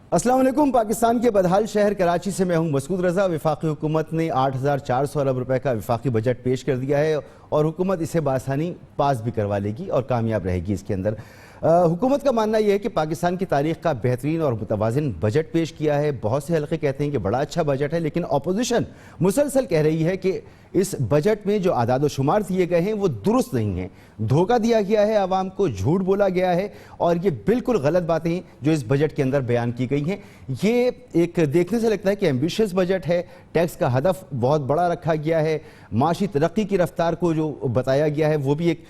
अस्सलाम वालेकुम। पाकिस्तान के बदहाल शहर कराची से मैं हूं मसूद रजा। वफाकी हुकूमत ने 8,400 अरब रुपए का वफाकी बजट पेश कर दिया है और हुकूमत इसे बासानी पास भी करवा लेगी और कामयाब रहेगी। इसके अंदर हुकूमत का मानना यह है कि पाकिस्तान की तारीख का बेहतरीन और मुतवाज़िन बजट पेश किया है। बहुत से हल्के कहते हैं कि बड़ा अच्छा बजट है, लेकिन अपोजिशन मुसलसल कह रही है कि इस बजट में जो आदाद व शुमार दिए गए हैं वो दुरुस्त नहीं हैं, धोखा दिया गया है, आवाम को झूठ बोला गया है और ये बिल्कुल गलत बातें हैं जो इस बजट के अंदर बयान की गई हैं। ये एक देखने से लगता है कि एम्बिशियस बजट है, टैक्स का हदफ बहुत बड़ा रखा गया है, माशी तरक्की की रफ्तार को जो बताया गया है वो भी एक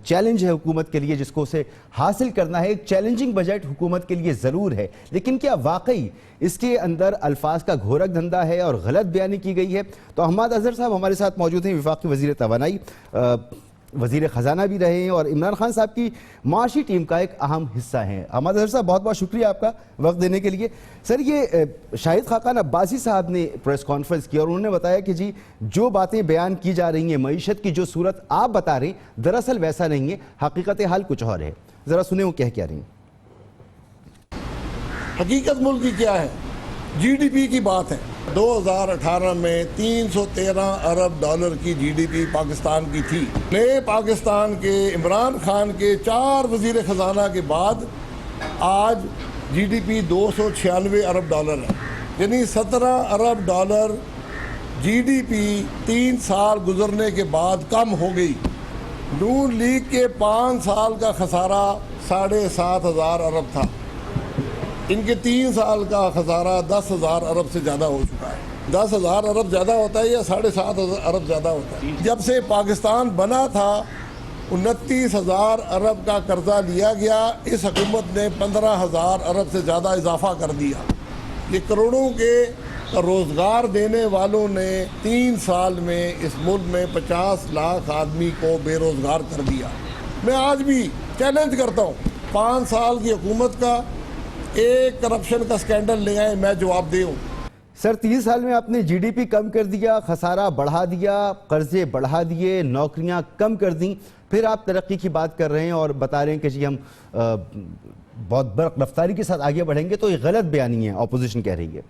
चैलेंज है हुकूमत के लिए जिसको उसे हासिल करना है। एक चैलेंजिंग बजट हुकूमत के लिए ज़रूर है, लेकिन क्या वाकई इसके अंदर अल्फाज का घोरक धंधा है और गलत बयानी की गई है? तो अहमद अजहर साहब हमारे साथ मौजूद हैं, वफाकी वज़ीर तवानाई, वज़ीर ख़जाना भी रहे हैं और इमरान खान साहब की माशी टीम का एक अहम हिस्सा हैं। अहमद अजहर साहब बहुत बहुत शुक्रिया आपका वक्त देने के लिए। सर, ये शाहिद खाकान अब्बासी साहब ने प्रेस कॉन्फ्रेंस की और उन्होंने बताया कि जी जो बातें बयान की जा रही हैं, मईशत की जो सूरत आप बता रहे हैं दरअसल वैसा नहीं है, हकीकत हाल कुछ और है। ज़रा सुने वो क्या रही हैं। हकीकत मुल्क की क्या है? जीडीपी की बात है। 2018 में 313 अरब डॉलर की जीडीपी पाकिस्तान की थी। नए पाकिस्तान के इमरान खान के 4 वजीर खजाना के बाद आज जीडीपी 296 अरब डॉलर है, यानी 17 अरब डॉलर जीडीपी 3 साल गुजरने के बाद कम हो गई। नून लीग के 5 साल का खसारा 7,500 अरब था, इनके 3 साल का खसारा 10,000 अरब से ज़्यादा हो चुका है। 10,000 अरब ज़्यादा होता है या 7,500 अरब ज़्यादा होता है? जब से पाकिस्तान बना था 29,000 अरब का कर्जा लिया गया, इस हुकूमत ने 15,000 अरब से ज़्यादा इजाफा कर दिया। ये करोड़ों के रोज़गार देने वालों ने 3 साल में इस मुल्क में 50 लाख आदमी को बेरोज़गार कर दिया। मैं आज भी चैलेंज करता हूँ, 5 साल की हुकूमत का एक करप्शन का स्कैंडल ले आए, मैं जवाब दूँ। सर, 3 साल में आपने जीडीपी कम कर दिया, खसारा बढ़ा दिया, कर्जे बढ़ा दिए, नौकरियां कम कर दी, फिर आप तरक्की की बात कर रहे हैं और बता रहे हैं कि जी हम बहुत बड़ी रफ्तारी के साथ आगे बढ़ेंगे। तो ये गलत बयानी है, अपोजिशन कह रही है।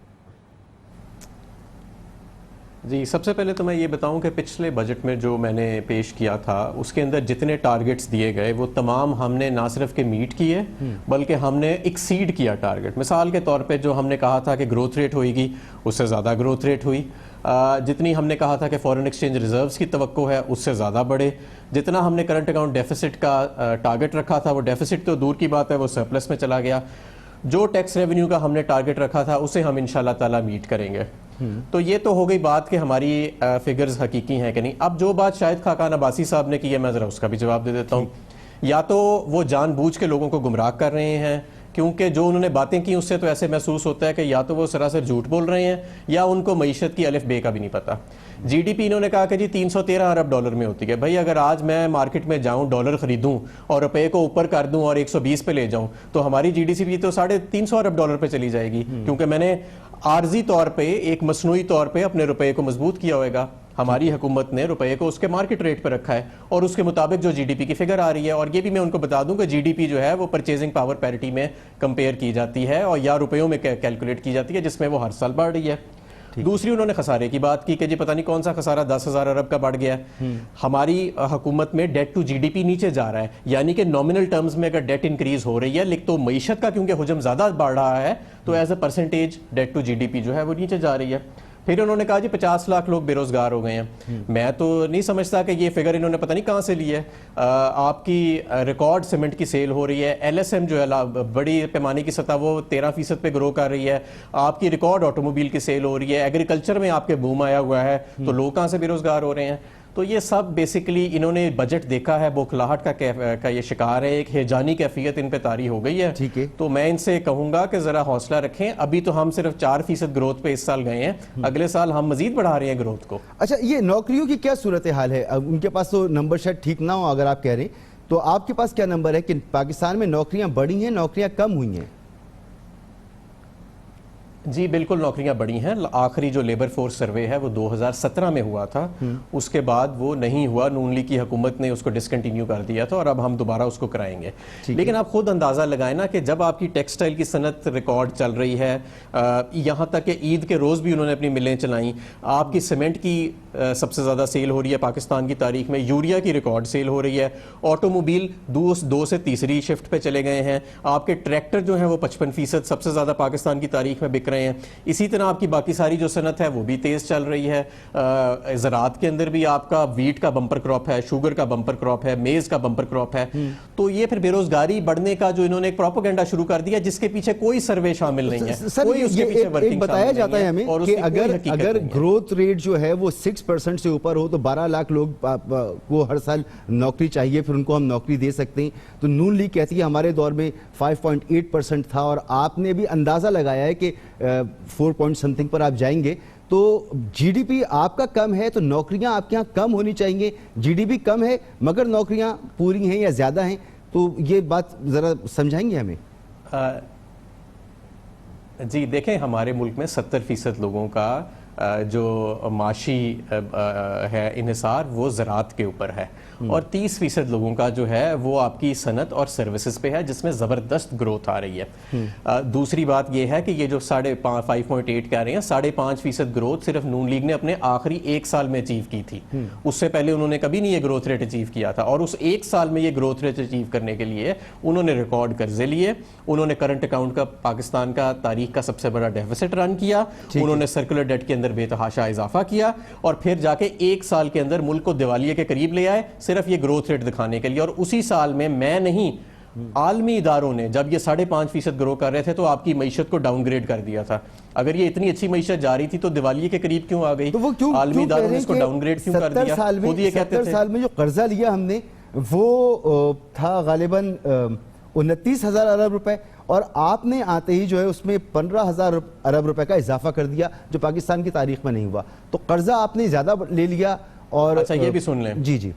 जी, सबसे पहले तो मैं ये बताऊं कि पिछले बजट में जो मैंने पेश किया था उसके अंदर जितने टारगेट्स दिए गए वो तमाम हमने ना सिर्फ के मीट किए बल्कि हमने एक्सीड किया टारगेट। मिसाल के तौर पे जो हमने कहा था कि ग्रोथ रेट होएगी उससे ज़्यादा ग्रोथ रेट हुई। जितनी हमने कहा था कि फॉरेन एक्सचेंज रिजर्व्स की तवक्को है उससे ज़्यादा बढ़े। जितना हमने करंट अकाउंट डेफिसिट का टारगेट रखा था वो डेफिसिट तो दूर की बात है, वो सरप्लस में चला गया। जो टैक्स रेवेन्यू का हमने टारगेट रखा था उसे हम इंशाल्लाह ताला मीट करेंगे। तो ये तो हो गई बात कि हमारी फिगर्स हकीकी हैं कि नहीं। अब जो बात शाहिद खाकान अब्बासी साहब ने की है, मैं ज़रा उसका भी जवाब दे देता हूँ। या तो वो जानबूझ के लोगों को गुमराह कर रहे हैं, क्योंकि जो उन्होंने बातें की उससे तो ऐसे महसूस होता है कि या तो वो सरासर झूठ बोल रहे हैं या उनको मईशत की अलिफ बे का भी नहीं पता। जीडीपी इन्होंने कहा कि जी 313 अरब डॉलर में होती है। भाई, अगर आज मैं मार्केट में जाऊं, डॉलर खरीदूं और रुपए को ऊपर कर दूं और 120 पे ले जाऊं तो हमारी जीडीपी तो 350 अरब डॉलर पे चली जाएगी, क्योंकि मैंने आर्जी तौर पे एक मसनूई तौर पे अपने रुपए को मजबूत किया होगा। हमारी हुकूमत ने रुपए को उसके मार्केट रेट पर रखा है और उसके मुताबिक जो जीडीपी की फिगर आ रही है। और ये भी मैं उनको बता दूं कि जीडीपी जो है वो परचेजिंग पावर पैरिटी में कंपेयर की जाती है और या रुपयों में कैलकुलेट की जाती है, जिसमें वो हर साल बढ़ रही है। दूसरी उन्होंने खसारे की बात की कि जी पता नहीं कौन सा खसारा 10,000 अरब का बढ़ गया है। हमारी हुकूमत में डेट टू जीडीपी नीचे जा रहा है, यानी कि नॉमिनल टर्म्स में अगर डेट इंक्रीज हो रही है, लेकिन तो मईशत का क्योंकि हुजम ज्यादा बढ़ रहा है तो as a percentage debt to GDP जो है वो नीचे जा रही है। फिर उन्होंने कहा जी 50 लाख लोग बेरोजगार हो गए हैं। मैं तो नहीं समझता कि ये फिगर इन्होंने पता नहीं कहाँ से ली है। आपकी रिकॉर्ड सीमेंट की सेल हो रही है, एलएसएम जो है बड़ी पैमाने की सतह वो 13% पे ग्रो कर रही है। आपकी रिकॉर्ड ऑटोमोबाइल की सेल हो रही है, एग्रीकल्चर में आपके बूम आया हुआ है, तो लोग कहाँ से बेरोजगार हो रहे हैं? तो ये सब बेसिकली इन्होंने बजट देखा है, बौखलाहट का ये शिकार है, एक हेजानी कैफियत इन पे तारी हो गई है। ठीक है, तो मैं इनसे कहूंगा कि जरा हौसला रखें। अभी तो हम सिर्फ 4% ग्रोथ पे इस साल गए हैं, अगले साल हम मजीद बढ़ा रहे हैं ग्रोथ को। अच्छा, ये नौकरियों की क्या सूरत हाल है? अब उनके पास तो नंबर शायद ठीक ना हो, अगर आप कह रहे हैं तो आपके पास क्या नंबर है कि पाकिस्तान में नौकरियां बढ़ी हैं, नौकरियां कम हुई हैं? जी बिल्कुल, नौकरियां बढ़ी हैं। आखिरी जो लेबर फोर्स सर्वे है वो 2017 में हुआ था, उसके बाद वो नहीं हुआ। नून लीग की हुकूमत ने उसको डिसकंटिन्यू कर दिया था और अब हम दोबारा उसको कराएंगे। लेकिन आप खुद अंदाज़ा लगाएं ना कि जब आपकी टेक्सटाइल की सनत रिकॉर्ड चल रही है, यहाँ तक कि ईद के रोज़ भी उन्होंने अपनी मिलें चलाई, आपकी सीमेंट की सबसे ज़्यादा सेल हो रही है पाकिस्तान की तारीख में, यूरिया की रिकॉर्ड सेल हो रही है, ऑटोमोबाइल दो से तीसरी शिफ्ट पे चले गए हैं, आपके ट्रैक्टर जो हैं वो 55% सबसे ज़्यादा पाकिस्तान की तारीख में बिक रहे हैं। इसी तरह आपकी बाकी सारी जो सनत है वो भी तेज़ चल रही है। ज़राअत के अंदर भी आपका वीट का बम्पर क्रॉप है, शुगर का बम्पर क्रॉप है, मेज़ का बम्पर क्रॉप है। तो ये फिर बेरोजगारी बढ़ने का जो इन्होंने एक प्रोपेगेंडा शुरू कर दिया जिसके पीछे कोई सर्वे शामिल नहीं है, सर, कोई उसके पीछे वर्किंग बताया जाता है हमें और कि उसकी कोई अगर हकीकत अगर नहीं है। ग्रोथ रेट जो है वो 6% से ऊपर हो तो 12 लाख लोग को हर साल नौकरी चाहिए, फिर उनको हम नौकरी दे सकते हैं। तो नून लीग कहती है हमारे दौर में 5.8% था और आपने भी अंदाजा लगाया है कि 4 पॉइंट समथिंग पर आप जाएंगे। तो जीडीपी आपका कम है तो नौकरियां आपके यहाँ कम होनी चाहिए। जीडीपी कम है मगर नौकरियां पूरी हैं या ज्यादा हैं, तो ये बात जरा समझाएंगे हमें। जी देखें, हमारे मुल्क में 70% लोगों का जो माशी है इन्हिसार वो ज़राअत के ऊपर है और 30% लोगों का जो है वो आपकी सनत और सर्विसेज पे है जिसमें ज़बरदस्त ग्रोथ आ रही है। दूसरी बात ये है कि ये जो 5.8 कह रहे हैं, 5.5% ग्रोथ सिर्फ नून लीग ने अपने आखिरी 1 साल में अचीव की थी। उससे पहले उन्होंने कभी नहीं ये ग्रोथ रेट अचीव किया था और उस 1 साल में ये ग्रोथ रेट अचीव करने के लिए उन्होंने रिकॉर्ड कर्जे लिए, उन्होंने करंट अकाउंट का पाकिस्तान का तारीख का सबसे बड़ा डेफिसिट रन किया, उन्होंने सर्कुलर डेट के अंदर बेतहाशा इजाफा किया और फिर जाके 1 साल के अंदर मुल्क को दिवालिये के करीब ले आए सिर्फ ये ग्रोथ रेट दिखाने के लिए। और उसी साल में मैं नहीं, आलमी इदारों ने जब ये 5.5% ग्रो कर रहे थे तो आपकी मईशत को डाउनग्रेड कर दिया था। अगर ये इतनी अच्छी मईशत जा रही थी तो दिवालिये के करीब क्यों आ गई? तो वो क्यों आलमी इदारों ने इसको डाउनग्रेड क्यों कर दिया? खुद ये कहते थे 70 साल में जो कर्जा लिया हमने वो था गालिबन 29,000 अरब रुपए और आपने आते ही जो है उसमें 15,000 अरब रुपए का इजाफा कर दिया जो पाकिस्तान की तारीख में नहीं हुआ। तो कर्जा आपने ज्यादा ले लिया। और अच्छा ये भी सुन लें, जी जी,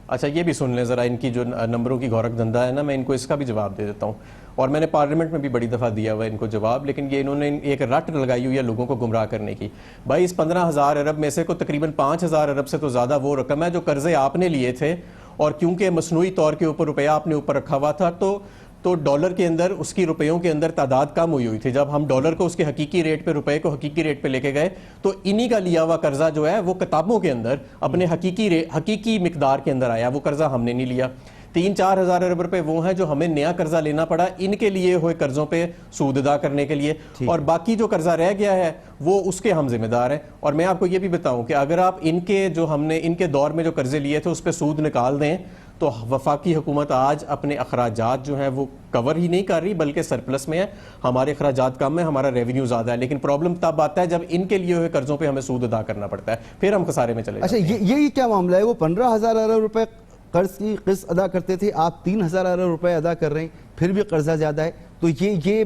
अच्छा ये भी सुन लें ज़रा, इनकी जो नंबरों की घोरक धंधा है ना, मैं इनको इसका भी जवाब दे देता हूँ और मैंने पार्लियामेंट में भी बड़ी दफ़ा दिया हुआ है इनको जवाब, लेकिन ये इन्होंने एक रट लगाई हुई है लोगों को गुमराह करने की। भाई इस 15,000 अरब में से को तकरीबन 5,000 अरब से तो ज़्यादा वो रकम है जो कर्जे आपने लिए थे और क्योंकि मसनूई तौर के ऊपर रुपया आपने ऊपर रखा हुआ था तो डॉलर के अंदर उसकी रुपयों के अंदर तादाद कम हुई थी। जब हम डॉलर को उसके हकीकी रेट पे, रुपए को हकीकी रेट पे लेके गए तो इन्हीं का लिया हुआ कर्जा जो है वो किताबों के अंदर अपने हकीकी मिकदार के अंदर आया, वो कर्जा हमने नहीं लिया। 3-4 हज़ार अरब रुपए वो हैं जो हमें नया कर्जा लेना पड़ा इनके लिए हुए कर्जों पे सूद अदा करने के लिए, और बाकी जो कर्जा रह गया है वो उसके हम जिम्मेदार हैं। और मैं आपको ये भी बताऊं कि अगर आप इनके दौर में जो कर्जे लिए थे उस पर सूद निकाल दें तो वफाकी हुकूमत आज अपने अखराजात जो हैं वो कवर ही नहीं कर रही बल्कि सरप्लस में है। हमारे अखराजात कम है, हमारा रेवेन्यू ज़्यादा है, लेकिन प्रॉब्लम तब आता है जब इनके लिए हुए कर्जों पे हमें सूद अदा करना पड़ता है, फिर हम खसारे में चले अच्छा जाते हैं। ये क्या मामला है? वो 15,000 अरब रुपए कर्ज की किस्त अदा करते थे, आप 3,000 अरब रुपए अदा कर रहे हैं, फिर भी कर्जा ज्यादा है, तो ये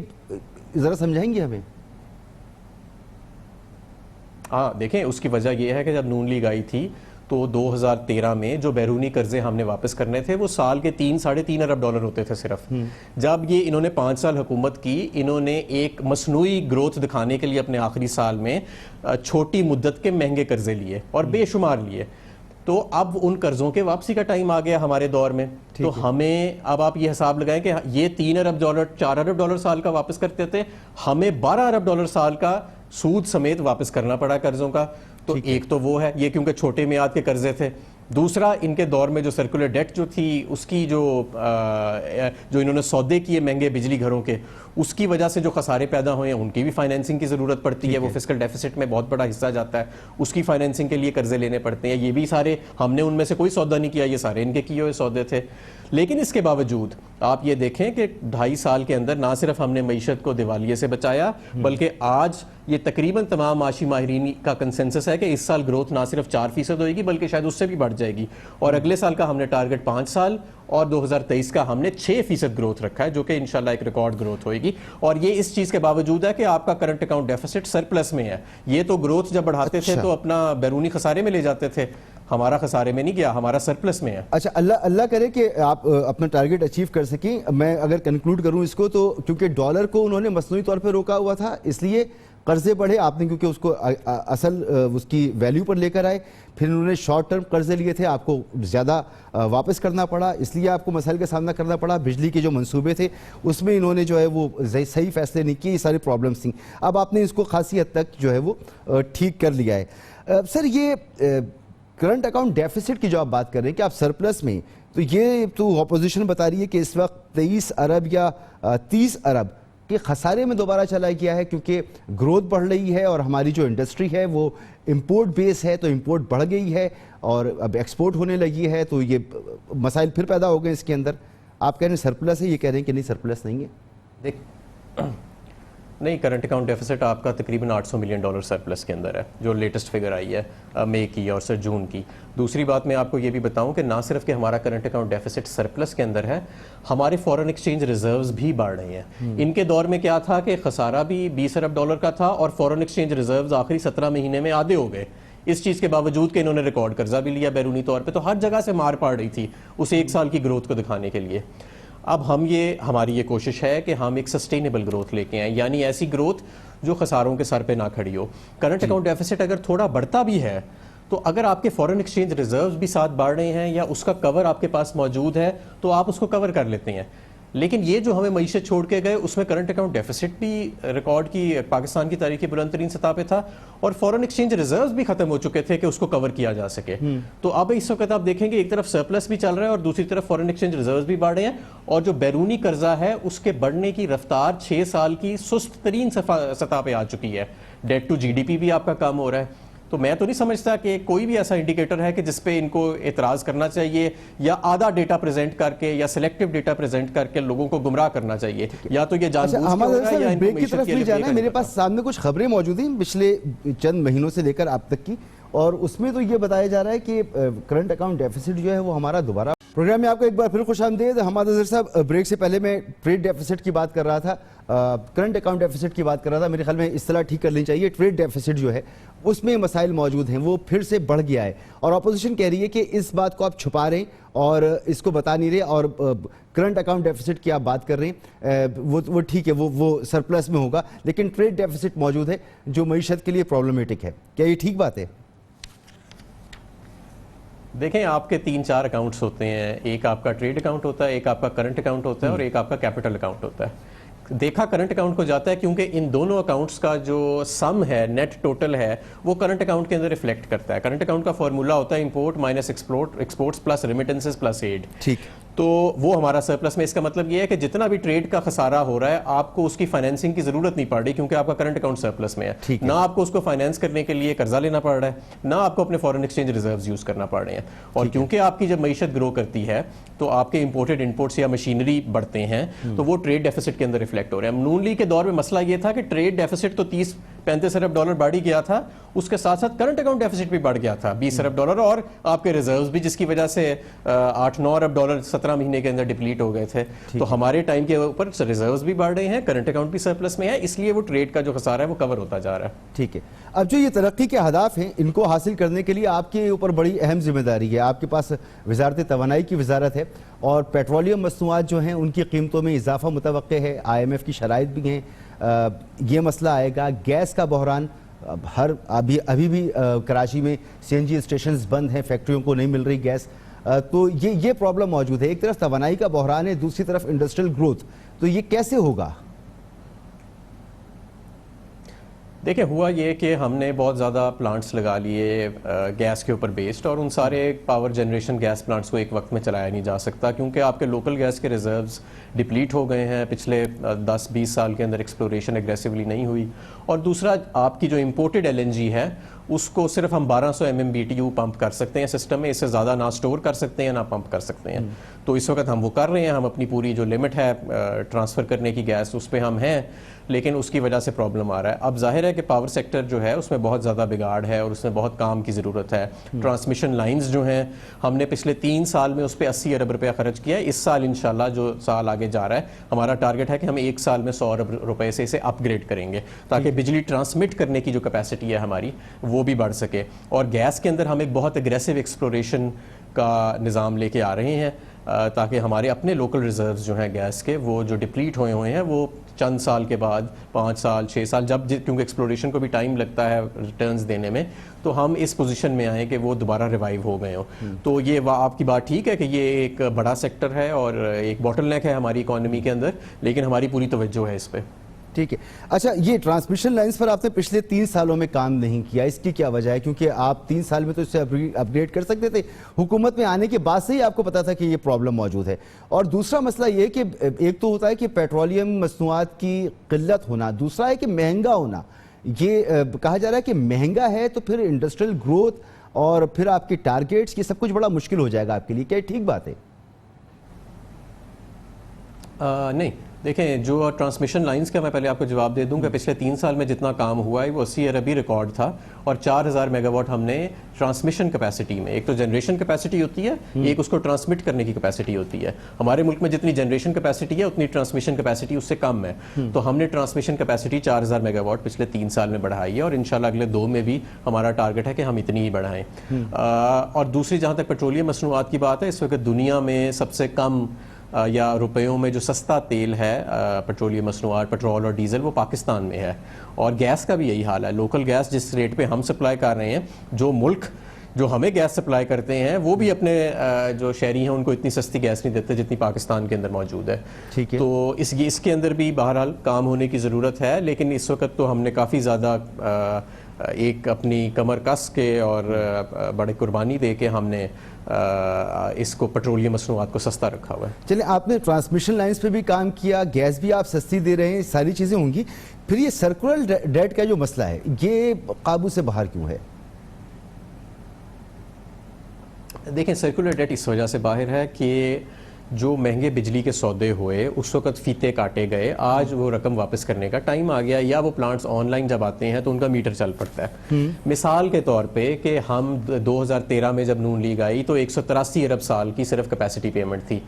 जरा समझाएंगे हमें। हाँ देखें, उसकी वजह यह है कि जब नून लीग आई थी तो 2013 में जो बैरूनी कर्जे हमने वापस करने थे वो साल के 3-3.5 अरब डॉलर होते थे सिर्फ। जब ये इन्होंने 5 साल हुकूमत की, इन्होंने एक मसनूई ग्रोथ दिखाने के लिए अपने आखिरी साल में छोटी मुद्दत के महंगे कर्जे लिए और बेशुमार लिए। तो अब उन कर्जों के वापसी का टाइम आ गया हमारे दौर में। तो हमें अब आप ये हिसाब लगाएं कि ये 3 अरब डॉलर 4 अरब डॉलर साल का वापस करते थे, हमें 12 अरब डॉलर साल का सूद समेत वापस करना पड़ा कर्जों का। तो एक तो वो है ये, क्योंकि छोटे मियाद के कर्जे थे। दूसरा, इनके दौर में जो सर्कुलर डेट जो थी उसकी जो इन्होंने सौदे किए महंगे बिजली घरों के, उसकी वजह से जो खसारे पैदा हुए हैं उनकी भी फाइनेंसिंग की ज़रूरत पड़ती है। वो फिस्कल डेफिसिट में बहुत बड़ा हिस्सा जाता है, उसकी फाइनेंसिंग के लिए कर्जे लेने पड़ते हैं। ये भी सारे, हमने उनमें से कोई सौदा नहीं किया, ये सारे इनके किए हुए सौदे थे। लेकिन इसके बावजूद आप ये देखें कि 2.5 साल के अंदर ना सिर्फ हमने मईशत को दिवालिये से बचाया बल्कि आज ये तकरीबन तमाम माशी माहिरीन का कंसेंसस है कि इस साल ग्रोथ ना सिर्फ 4% होगी बल्कि शायद उससे भी बढ़ जाएगी। और अगले साल का हमने टारगेट 5 साल और 2023 का हमने 6% ग्रोथ रखा है, जो कि इंशाल्लाह एक रिकॉर्ड ग्रोथ होगी। और ये इस चीज़ के बावजूद है कि आपका करंट अकाउंट डेफिसिट सरप्लस में है। ये तो ग्रोथ जब बढ़ाते थे तो अपना बैरूनी खसारे में ले जाते थे, हमारा खसारे में नहीं गया, हमारा सरप्लस में है। अच्छा, अल्लाह अल्लाह करे कि आप अपना टारगेट अचीव कर सकें। मैं अगर कंक्लूड करूं इसको तो क्योंकि डॉलर को उन्होंने मसनूई तौर पे रोका हुआ था, इसलिए कर्जे बढ़े, आपने क्योंकि उसको असल उसकी वैल्यू पर लेकर आए, फिर उन्होंने शॉर्ट टर्म कर्जे लिए थे, आपको ज़्यादा वापस करना पड़ा, इसलिए आपको मसाइल का सामना करना पड़ा। बिजली के जो मंसूबे थे उसमें इन्होंने जो है वो सही फैसले नहीं किए, ये सारी प्रॉब्लम्स थी। अब आपने इसको खासी हद तक जो है वो ठीक कर लिया है। सर, ये करंट अकाउंट डेफिसिट की जो आप बात कर रहे हैं कि आप सरप्लस में, तो ये तो अपोजिशन बता रही है कि इस वक्त 23 अरब या 30 अरब के खसारे में दोबारा चला गया है, क्योंकि ग्रोथ बढ़ रही है और हमारी जो इंडस्ट्री है वो इंपोर्ट बेस है, तो इंपोर्ट बढ़ गई है और अब एक्सपोर्ट होने लगी है, तो ये मसाइल फिर पैदा हो गए इसके अंदर। आप कह रहे हैं सरप्लस है, ये कह रहे हैं कि नहीं सरप्लस नहीं है। देख नहीं, करंट अकाउंट डेफिसिट आपका तकरीबन $800 मिलियन सरप्लस के अंदर है, जो लेटेस्ट फिगर आई है मई की और सर जून की। दूसरी बात मैं आपको ये भी बताऊं कि ना सिर्फ कि हमारा करंट अकाउंट डेफिसिट सरप्लस के अंदर है, हमारे फॉरेन एक्सचेंज रिजर्व्स भी बढ़ रहे हैं। इनके दौर में क्या था कि खसारा भी $20 अरब का था और फॉरेन एक्सचेंज रिजर्व्स आखिरी 17 महीने में आधे हो गए, इस चीज़ के बावजूद कि इन्होंने रिकॉर्ड कर्जा भी लिया बैरूनी तौर पे, तो हर जगह से मार पड़ रही थी उस एक साल की ग्रोथ को दिखाने के लिए। अब हमारी ये कोशिश है कि हम एक सस्टेनेबल ग्रोथ लेके आएँ, यानी ऐसी ग्रोथ जो खसारों के सर पे ना खड़ी हो। करंट अकाउंट डेफिसिट अगर थोड़ा बढ़ता भी है तो अगर आपके फॉरेन एक्सचेंज रिजर्व्स भी साथ बढ़ रहे हैं या उसका कवर आपके पास मौजूद है तो आप उसको कवर कर लेते हैं। लेकिन ये जो हमें मईशत छोड़ के गए उसमें करंट अकाउंट डेफिसिट भी रिकॉर्ड की पाकिस्तान की तारीख की बुलंद तरीन सतह पे था और फॉरेन एक्सचेंज रिजर्व्स भी खत्म हो चुके थे कि उसको कवर किया जा सके। तो अब इस वक्त आप देखेंगे एक तरफ सरप्लस भी चल रहा है और दूसरी तरफ फॉरेन एक्सचेंज रिजर्व्स भी बढ़ रहे हैं और जो बैरूनी कर्जा है उसके बढ़ने की रफ्तार 6 साल की सुस्त तरीन सतह पे आ चुकी है। डेट टू जीडीपी भी आपका कम हो रहा है। तो मैं तो नहीं समझता कि कोई भी ऐसा इंडिकेटर है कि जिसपे इनको एतराज करना चाहिए या आधा डेटा प्रेजेंट करके या सिलेक्टिव डेटा प्रेजेंट करके लोगों को गुमराह करना चाहिए, या तो ये जानबूझ के हो रहा है या इनको की तरफ नहीं जाना है। मेरे पास सामने कुछ खबरें मौजूद हैं पिछले चंद महीनों से लेकर अब तक की, और उसमें तो ये बताया जा रहा है कि करंट अकाउंट डेफिसिट जो है वो हमारा दोबारा। प्रोग्राम में आपको एक बार फिर खुशामदीद। हमाद अज़हर साहब, ब्रेक से पहले मैं ट्रेड डेफिसिट की बात कर रहा था, करंट अकाउंट डेफिसिट की बात कर रहा था। मेरे ख्याल में इस्तेलाह ठीक कर लेनी चाहिए। ट्रेड डेफिसिट जो है उसमें मसाइल मौजूद हैं, वो फिर से बढ़ गया है और अपोजिशन कह रही है कि इस बात को आप छुपा रहे हैं और इसको बता नहीं रहे, और करंट अकाउंट डेफिसिट की आप बात कर रहे हैं, वो ठीक है, वो सरप्लस में होगा, लेकिन ट्रेड डेफिसिट मौजूद है जो मईशत के लिए प्रॉब्लमेटिक है। क्या ये ठीक बात है? देखें, आपके 3-4 अकाउंट्स होते हैं, एक आपका ट्रेड अकाउंट होता है, एक आपका करंट अकाउंट होता है और एक आपका कैपिटल अकाउंट होता है। देखा करंट अकाउंट को जाता है क्योंकि इन दोनों अकाउंट्स का जो सम है, नेट टोटल है, वो करंट अकाउंट के अंदर रिफ्लेक्ट करता है। करंट अकाउंट का फॉर्मूला होता है import minus exports plus remittances plus aid. ठीक, तो वो हमारा सरप्लस में। इसका मतलब ये है कि जितना भी ट्रेड का खसारा हो रहा है आपको उसकी फाइनेंसिंग की जरूरत नहीं पड़ रही क्योंकि आपका करंट अकाउंट सरप्लस में है। ना आपको उसको फाइनेंस करने के लिए कर्जा लेना पड़ रहा है, ना आपको अपने फॉरेन एक्सचेंज रिजर्व्स यूज करना पड़ रहे हैं। और क्योंकि आपकी जब मईशत ग्रो करती है तो आपके इंपोर्टेड इनपुट्स या मशीनरी बढ़ते हैं, तो वो ट्रेड डेफिसिट के अंदर रिफ्लेक्ट हो रहे हैं। नून लीग के दौर में मसला ये था कि ट्रेड डेफिसिट तो 30-35 अरब डॉलर बढ़ ही गया था, उसके साथ साथ करंट अकाउंट डेफिसिट भी बढ़ गया था 20 अरब डॉलर, और आपके रिजर्व्स भी, जिसकी वजह से 8-9 अरब डॉलर 17 महीने के अंदर डिप्लीट हो गए थे। तो हमारे टाइम के ऊपर रिजर्व्स भी बढ़ रहे हैं, करंट अकाउंट भी सरप्लस में है, इसलिए वो ट्रेड का जो खसारा है वो कवर होता जा रहा है। ठीक है। अब जो ये तरक्की के अहदाफ हैं, इनको हासिल करने के लिए आपके ऊपर बड़ी अहम जिम्मेदारी है। आपके पास वजारत तवानाई की वजारत है और पेट्रोलियम मसनूआत जो हैं उनकी कीमतों में इजाफा मुतवक्के है, IMF की शराइत भी हैं, ये मसला आएगा। गैस का बहरान, अभी भी कराची में CNG स्टेशंस बंद हैं, फैक्ट्रियों को नहीं मिल रही गैस, तो ये प्रॉब्लम मौजूद है। एक तरफ तवानाई का बहरान है, दूसरी तरफ इंडस्ट्रियल ग्रोथ, तो ये कैसे होगा? देखिए, हुआ ये कि हमने बहुत ज़्यादा प्लांट्स लगा लिए गैस के ऊपर बेस्ड, और उन सारे पावर जनरेशन गैस प्लांट्स को एक वक्त में चलाया नहीं जा सकता क्योंकि आपके लोकल गैस के रिजर्व्स डिप्लीट हो गए हैं। पिछले 10-20 साल के अंदर एक्सप्लोरेशन एग्रेसिवली नहीं हुई, और दूसरा आपकी जो इम्पोर्टेड LNG है उसको सिर्फ हम 1200 MMBTU पंप कर सकते हैं सिस्टम में, इससे ज़्यादा ना स्टोर कर सकते हैं ना पंप कर सकते हैं। तो इस वक्त हम वो कर रहे हैं, हम अपनी पूरी जो लिमिट है ट्रांसफ़र करने की गैस उस पर हम हैं, लेकिन उसकी वजह से प्रॉब्लम आ रहा है। अब जाहिर है कि पावर सेक्टर जो है उसमें बहुत ज़्यादा बिगाड़ है और उसमें बहुत काम की ज़रूरत है। ट्रांसमिशन लाइंस जो हैं हमने पिछले 3 साल में उस पर 80 अरब रुपया खर्च किया है। इस साल इंशाल्लाह जो साल आगे जा रहा है हमारा टारगेट है कि हम 1 साल में 100 अरब रुपए से इसे अपग्रेड करेंगे ताकि बिजली ट्रांसमिट करने की जो कैपेसिटी है हमारी वो भी बढ़ सके। और गैस के अंदर हम एक बहुत एग्रेसिव एक्सप्लोरेशन का निज़ाम लेके आ रहे हैं ताकि हमारे अपने लोकल रिजर्व्स जो हैं गैस के वो जो डिप्लीट हुए हैं वो चंद साल के बाद 5 साल 6 साल जब क्योंकि एक्सप्लोरेशन को भी टाइम लगता है रिटर्न्स देने में, तो हम इस पोजीशन में आए कि वो दोबारा रिवाइव हो गए हो। तो ये आपकी बात ठीक है कि ये एक बड़ा सेक्टर है और एक बॉटलनेक है हमारी इकोनॉमी के अंदर, लेकिन हमारी पूरी तवज्जो है इस पर। ठीक है। अच्छा, ये ट्रांसमिशन लाइंस पर आपने पिछले 3 सालों में काम नहीं किया, इसकी क्या वजह है? क्योंकि आप 3 साल में तो इसे अपग्रेड कर सकते थे। हुकूमत में आने के बाद से ही आपको पता था कि ये प्रॉब्लम मौजूद है। और दूसरा मसला ये कि एक तो होता है कि पेट्रोलियम मसनूआत की किल्लत होना, दूसरा है कि महंगा होना। ये कहा जा रहा है कि महंगा है तो फिर इंडस्ट्रियल ग्रोथ और फिर आपके टारगेट्स, ये सब कुछ बड़ा मुश्किल हो जाएगा आपके लिए। क्या ठीक बात है? नहीं, देखें, जो ट्रांसमिशन लाइंस का मैं पहले आपको जवाब दे दूं कि पिछले 3 साल में जितना काम हुआ है वो 80 अरबी रिकॉर्ड था और 4000 मेगावाट हमने ट्रांसमिशन कैपेसिटी में, एक तो जनरेशन कैपेसिटी होती है, एक उसको ट्रांसमिट करने की कैपेसिटी होती है। हमारे मुल्क में जितनी जनरेशन कैपेसिटी है उतनी ट्रांसमिशन कैपेसिटी उससे कम है। तो हमने ट्रांसमिशन कैपेसिटी 4000 मेगावाट पिछले 3 साल में बढ़ाई है और इंशाल्लाह अगले 2 में भी हमारा टारगेट है कि हम इतनी ही बढ़ाएं। और दूसरी, जहाँ तक पेट्रोलियम मसनूआत की बात है, इस वक्त दुनिया में सबसे कम या रुपयों में जो सस्ता तेल है पेट्रोलियम मसनूआत, पेट्रोल और डीजल, वो पाकिस्तान में है। और गैस का भी यही हाल है। लोकल गैस जिस रेट पे हम सप्लाई कर रहे हैं, जो मुल्क जो हमें गैस सप्लाई करते हैं वो भी अपने जो शहरी हैं उनको इतनी सस्ती गैस नहीं देते जितनी पाकिस्तान के अंदर मौजूद है। ठीक है। तो इसके अंदर भी बहरहाल काम होने की ज़रूरत है, लेकिन इस वक्त तो हमने काफ़ी ज़्यादा एक अपनी कमर कस के और बड़े कुर्बानी दे के हमने इसको पेट्रोलियम मसनूआत को सस्ता रखा हुआ है। चलिए, आपने ट्रांसमिशन लाइंस पे भी काम किया, गैस भी आप सस्ती दे रहे हैं, सारी चीज़ें होंगी, फिर ये सर्कुलर डेट का जो मसला है ये काबू से बाहर क्यों है? देखें, सर्कुलर डेट इस वजह से बाहर है कि जो महंगे बिजली के सौदे हुए उस वक्त फीते काटे गए, आज वो रकम वापस करने का टाइम आ गया, या वो प्लांट्स ऑनलाइन जब आते हैं तो उनका मीटर चल पड़ता है। मिसाल के तौर पे कि हम 2013 में जब नून लीग आई तो 183 अरब साल की सिर्फ कैपेसिटी पेमेंट थी।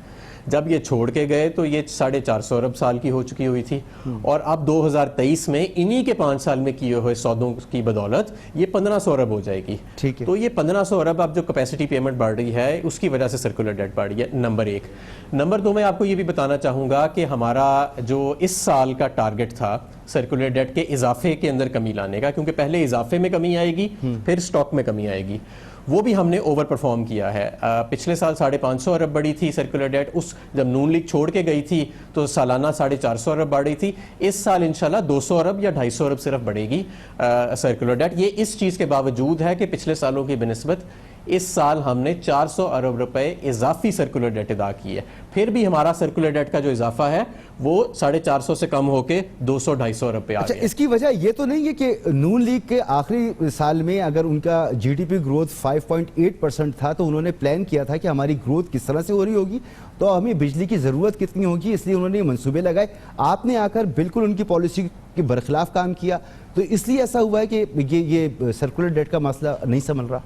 जब ये छोड़ के गए तो ये 450 अरब साल की हो चुकी हुई थी और अब 2023 में इन्हीं के 5 साल में किए हुए सौदों की बदौलत ये 1500 अरब हो जाएगी। ठीक है। तो ये 1500 अरब अब जो कैपेसिटी पेमेंट बढ़ रही है उसकी वजह से सर्कुलर डेट बढ़ रही है, नंबर 1। नंबर 2, मैं आपको ये भी बताना चाहूँगा कि हमारा जो इस साल का टारगेट था सर्कुलर डेट के इजाफे के अंदर कमी लाने का, क्योंकि पहले इजाफे में कमी आएगी फिर स्टॉक में कमी आएगी, वो भी हमने ओवर परफॉर्म किया है। पिछले साल 550 अरब बढ़ी थी सर्कुलर डेट, उस जब नून लीग छोड़ के गई थी तो सालाना 450 अरब बढ़ रही थी। इस साल इंशाल्लाह 200 अरब या 250 अरब सिर्फ बढ़ेगी सर्कुलर डेट। ये इस चीज़ के बावजूद है कि पिछले सालों की बनिस्बत इस साल हमने 400 अरब रुपए इजाफी सर्कुलर डेट अदा की है। फिर भी हमारा सर्कुलर डेट का जो इजाफा है वो 450 से कम होके 200-250 अरब पे आ गया। इसकी वजह ये तो नहीं है कि नून लीग के आखिरी साल में अगर उनका जीडीपी ग्रोथ 5.8% था तो उन्होंने प्लान किया था कि हमारी ग्रोथ किस तरह से हो रही होगी तो हमें बिजली की ज़रूरत कितनी होगी, इसलिए उन्होंने मंसूबे लगाए। आपने आकर बिल्कुल उनकी पॉलिसी के बरखिलाफ काम किया, तो इसलिए ऐसा हुआ है कि ये सर्कुलर डेट का मसला नहीं संभल रहा,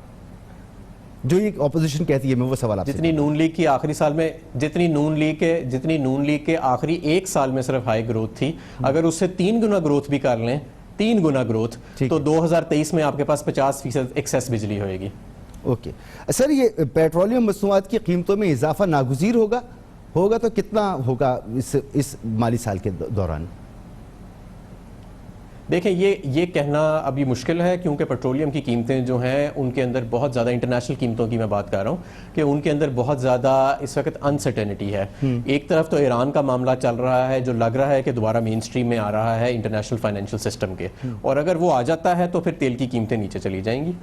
जो ये ऑपोजिशन कहती है। मैं वो सवाल आपसे, जितनी नून लीग की आखिरी साल में जितनी नून लीग के आखिरी 1 साल में सिर्फ हाई ग्रोथ थी, अगर उससे 3 गुना ग्रोथ भी कर लें, 3 गुना ग्रोथ, तो 2023 में आपके पास 50% एक्सेस बिजली होएगी। ओके सर, ये पेट्रोलियम मसनूआत की कीमतों में इजाफा नागुज़ीर होगा तो कितना होगा इस माली साल के दौरान? देखें, ये कहना अभी मुश्किल है क्योंकि पेट्रोलियम की कीमतें जो हैं उनके अंदर बहुत ज़्यादा, इंटरनेशनल कीमतों की मैं बात कर रहा हूँ, कि उनके अंदर बहुत ज़्यादा इस वक्त अनसर्टेनिटी है। एक तरफ तो ईरान का मामला चल रहा है जो लग रहा है कि दोबारा मेन स्ट्रीम में आ रहा है इंटरनेशनल फाइनेंशियल सिस्टम के, और अगर वो आ जाता है तो फिर तेल की कीमतें नीचे चली जाएंगी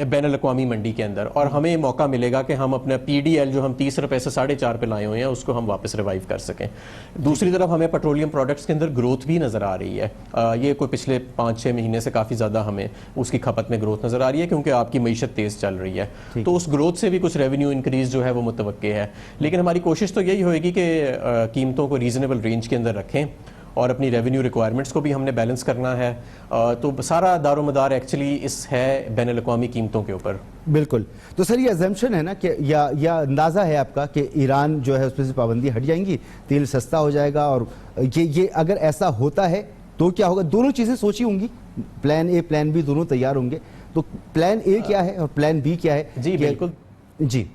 बैनुल अक़वामी मंडी के अंदर, और हमें मौका मिलेगा कि हम अपना PDL जो हम 30 रुपये से 4.5 पे लाए हुए हैं उसको हम वापस रिवाइव कर सकें। दूसरी तरफ हमें पेट्रोलियम प्रोडक्ट्स के अंदर ग्रोथ भी नज़र आ रही है। ये कोई पिछले 5-6 महीने से काफ़ी ज़्यादा हमें उसकी खपत में ग्रोथ नज़र आ रही है क्योंकि आपकी मईशत तेज़ चल रही है, तो उस ग्रोथ से भी कुछ रेवेन्यू इंक्रीज जो है वो मुतवक्के है। लेकिन हमारी कोशिश तो यही होएगी कि कीमतों को रीज़नेबल रेंज के अंदर रखें और अपनी रेवेन्यू रिक्वायरमेंट्स को भी हमने बैलेंस करना है। तो सारा दारोमदार एक्चुअली इस है बैन अल-अक़वामी कीमतों के ऊपर। बिल्कुल। तो सर ये अजम्पशन है ना कि या अंदाज़ा है आपका कि ईरान जो है उस पर से पाबंदी हट जाएंगी, तेल सस्ता हो जाएगा, और ये अगर ऐसा होता है तो क्या होगा? दोनों चीज़ें सोची होंगी, प्लान ए प्लान बी दोनों तैयार होंगे, तो प्लान ए क्या है और प्लान बी क्या है? जी बिल्कुल जी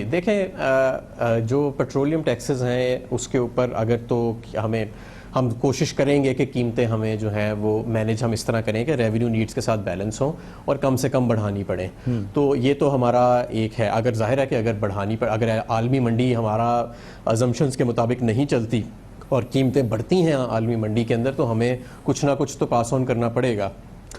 देखें, जो पेट्रोलियम टैक्सेस हैं उसके ऊपर अगर तो हम कोशिश करेंगे कि कीमतें हमें जो है वो मैनेज हम इस तरह करें कि रेवेन्यू नीड्स के साथ बैलेंस हो और कम से कम बढ़ानी पड़े। तो ये तो हमारा एक है। अगर जाहिर है कि अगर बढ़ानी पड़े, अगर आलमी मंडी हमारा अजम्पशंस के मुताबिक नहीं चलती और कीमतें बढ़ती हैं आलमी मंडी के अंदर, तो हमें कुछ ना कुछ तो पास ऑन करना पड़ेगा,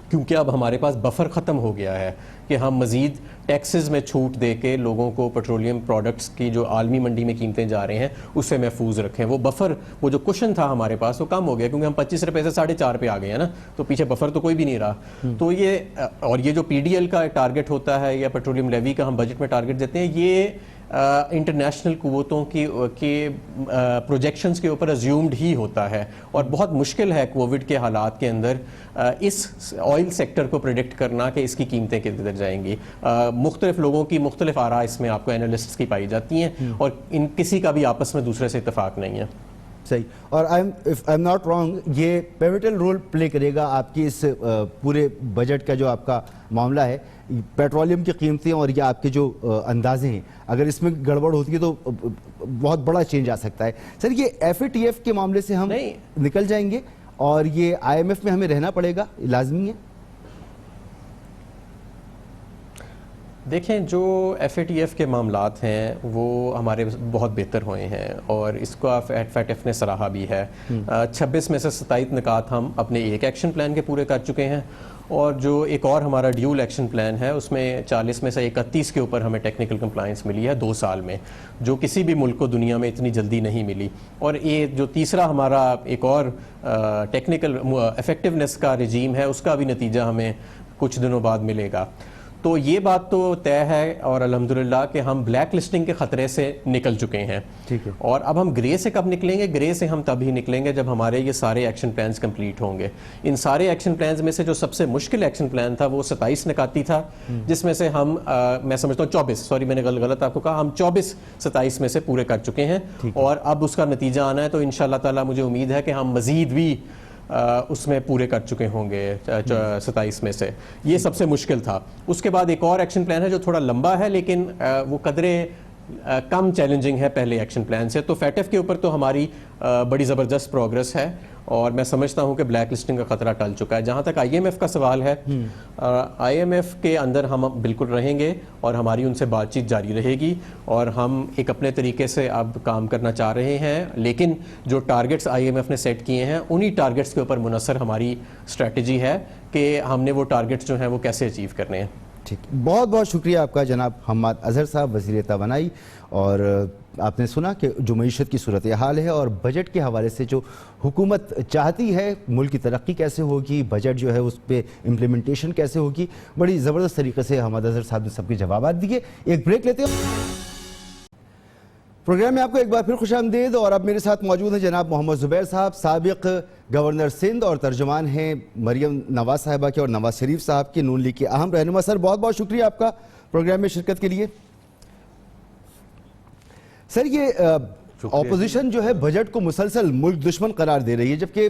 क्योंकि अब हमारे पास बफर ख़त्म हो गया है कि हम मज़ीद टैक्सेस में छूट दे के लोगों को पेट्रोलियम प्रोडक्ट्स की जो आलमी मंडी में कीमतें जा रहे हैं उससे महफूज रखें। वो बफर, वो जो कुशन था हमारे पास, वो कम हो गया, क्योंकि हम 25 रुपये से 4.5 पे आ गए हैं ना, तो पीछे बफर तो कोई भी नहीं रहा। तो ये, और ये जो PDL का टारगेट होता है या पेट्रोलियम लेवी का हम बजट में टारगेट देते हैं, ये इंटरनेशनल कुव्वतों के प्रोजेक्शंस के ऊपर अज्यूम्ड ही होता है, और बहुत मुश्किल है कोविड के हालात के अंदर इस ऑयल सेक्टर को प्रेडिक्ट करना कि इसकी कीमतें किधर जाएंगी। मुख्तलिफ लोगों की मुख्तलिफ आरा इसमें आपको एनालिस्ट्स की पाई जाती हैं, और इन किसी का भी आपस में दूसरे से इत्तेफाक नहीं है। सही। और if I am not wrong, ये पिवटल रोल प्ले करेगा आपकी इस पूरे बजट का जो आपका मामला है, पेट्रोलियम की कीमतें और या आपके जो अंदाजे हैं, अगर इसमें गड़बड़ होती है तो बहुत बड़ा चेंज आ सकता है। सर ये FATF के मामले से हम निकल जाएंगे और ये IMF में हमें रहना पड़ेगा, लाजमी है? देखें, जो FATF के मामलात हैं वो हमारे बहुत बेहतर हुए हैं और इसको FATF ने सराहा भी है। 26 में से 27 निकात हम अपने एक एक्शन प्लान के पूरे कर चुके हैं, और जो एक और हमारा ड्यूल एक्शन प्लान है उसमें 40 में से 31 के ऊपर हमें टेक्निकल कंप्लायंस मिली है 2 साल में, जो किसी भी मुल्क को दुनिया में इतनी जल्दी नहीं मिली। और ये जो तीसरा हमारा एक और टेक्निकल इफेक्टिवनेस का रिजीम है, उसका भी नतीजा हमें कुछ दिनों बाद मिलेगा। तो ये बात तो तय है, और अल्हम्दुलिल्लाह कि हम ब्लैक लिस्टिंग के ख़तरे से निकल चुके हैं। ठीक है। और अब हम ग्रे से कब निकलेंगे? ग्रे से हम तभी निकलेंगे जब हमारे ये सारे एक्शन प्लान्स कंप्लीट होंगे। इन सारे एक्शन प्लान्स में से जो सबसे मुश्किल एक्शन प्लान था वो 27 निकाती था, जिसमें से हम मैं समझता हूँ 24, सॉरी मैंने गलत आपको कहा, हम 27 में से पूरे कर चुके हैं, और अब उसका नतीजा आना है। तो इंशाअल्लाह ताला मुझे उम्मीद है कि हम मज़ीद भी उसमें पूरे कर चुके होंगे 27 में से। ये सबसे मुश्किल था। उसके बाद एक और एक्शन प्लान है जो थोड़ा लंबा है, लेकिन वो कदरे कम चैलेंजिंग है पहले एक्शन प्लान से। तो FATF के ऊपर तो हमारी बड़ी ज़बरदस्त प्रोग्रेस है, और मैं समझता हूँ कि ब्लैक लिस्टिंग का खतरा टल चुका है। जहाँ तक IMF का सवाल है, IMF के अंदर हम बिल्कुल रहेंगे और हमारी उनसे बातचीत जारी रहेगी, और हम एक अपने तरीके से अब काम करना चाह रहे हैं। लेकिन जो टारगेट्स IMF ने सेट किए हैं, उन्हीं टारगेट्स के ऊपर मुनसर हमारी स्ट्रैटेजी है कि हमने वो टारगेट्स जो हैं वो कैसे अचीव करने हैं। ठीक, बहुत बहुत शुक्रिया आपका जनाब हम्माद अजहर साहब, वज़ीर तवानाई। और आपने सुना कि जो मईशत की सूरत हाल है और बजट के हवाले से जो हुकूमत चाहती है मुल्क की तरक्की कैसे होगी, बजट जो है उस पर इम्प्लीमेंटेशन कैसे होगी, बड़ी ज़बरदस्त तरीके से हम्माद अजहर साहब ने सबके जवाब दिए। एक ब्रेक लेते हैं। प्रोग्राम में आपको एक बार फिर खुशामदीद। और अब मेरे साथ मौजूद हैं जनाब मोहम्मद ज़ुबैर साहब, साबिक गवर्नर सिंध, और तर्जुमान हैं मरियम नवाज साहिबा के और नवाज शरीफ साहब के, नून लीग के अहम रहनुमा। सर बहुत बहुत शुक्रिया आपका प्रोग्राम में शिरकत के लिए। सर ये ऑपोजिशन जो है बजट को मुसलसल मुल्क दुश्मन करार दे रही है, जबकि